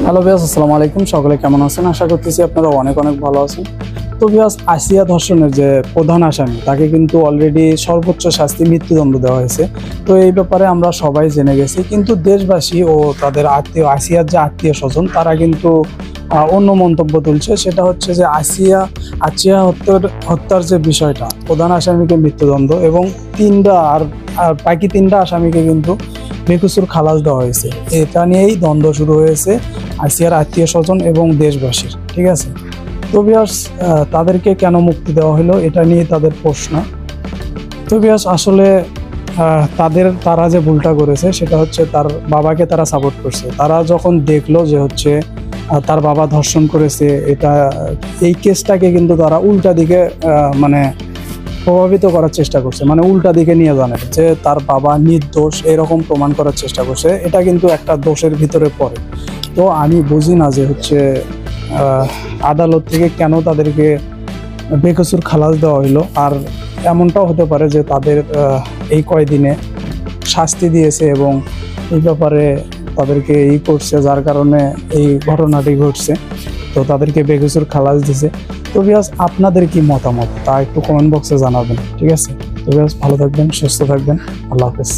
Hello viewers, আসসালামু আলাইকুম। সকলে কেমন আছেন? আশা করতেছি আপনারা অনেক অনেক ভালো আছেন। তো ভিউয়ার্স, আসিয়া ধর্ষণের যে প্রধান আসামি তাকে কিন্তু অলরেডি সর্বোচ্চ শাস্তি মৃত্যুদণ্ড দেওয়া হয়েছে। তো এই ব্যাপারে আমরা সবাই জেনে গেছি, কিন্তু দেশবাসী ও তাদের আত্মীয়, আসিয়ার যে আত্মীয় স্বজন, তারা কিন্তু অন্য মন্তব্য তুলছে। সেটা হচ্ছে যে আসিয়া হত্যার যে বিষয়টা, প্রধান আসামিকে মৃত্যুদণ্ড এবং বাকি তিনটা আসামিকে কিন্তু বেকসুর খালাস দেওয়া হয়েছে। এটা নিয়েই দ্বন্দ্ব শুরু হয়েছে আসিয়ার আত্মীয় স্বজন এবং দেশবাসীর। ঠিক আছে, তো ভিউয়ার্স, তাদেরকে কেন মুক্তি দেওয়া হলো এটা নিয়ে তাদের প্রশ্ন। তো ভিউয়ার্স, আসলে তারা যে ভুলটা করেছে সেটা হচ্ছে তার বাবাকে তারা সাপোর্ট করছে। তারা যখন দেখলো যে হচ্ছে তার বাবা ধর্ষণ করেছে, এই কেসটাকে কিন্তু তারা উল্টা দিকে মানে প্রভাবিত করার চেষ্টা করছে, মানে উল্টা দিকে নিয়ে জানে যে তার বাবা নির্দোষ এরকম প্রমাণ করার চেষ্টা করছে। এটা কিন্তু একটা দোষের ভিতরে পড়ে। তো আমি বুঝি না যে হচ্ছে আদালত থেকে কেন তাদেরকে বেকসুর খালাস দেওয়া হইলো। আর এমনটাও হতে পারে যে তাদের এই কয়দিনে শাস্তি দিয়েছে এবং এই ব্যাপারে তাদেরকে করছে, যার কারণে এই ঘটনাটি ঘটছে। তো তাদেরকে বেকসুর খালাস দিয়েছে। তো ভিউয়ার্স, আপনাদের কি মতামত তা একটু কমেন্ট বক্সে জানাবেন। ঠিক আছে, তো ভিউয়ার্স, ভালো থাকবেন, সুস্থ থাকবেন। আল্লাহ হাফেজ।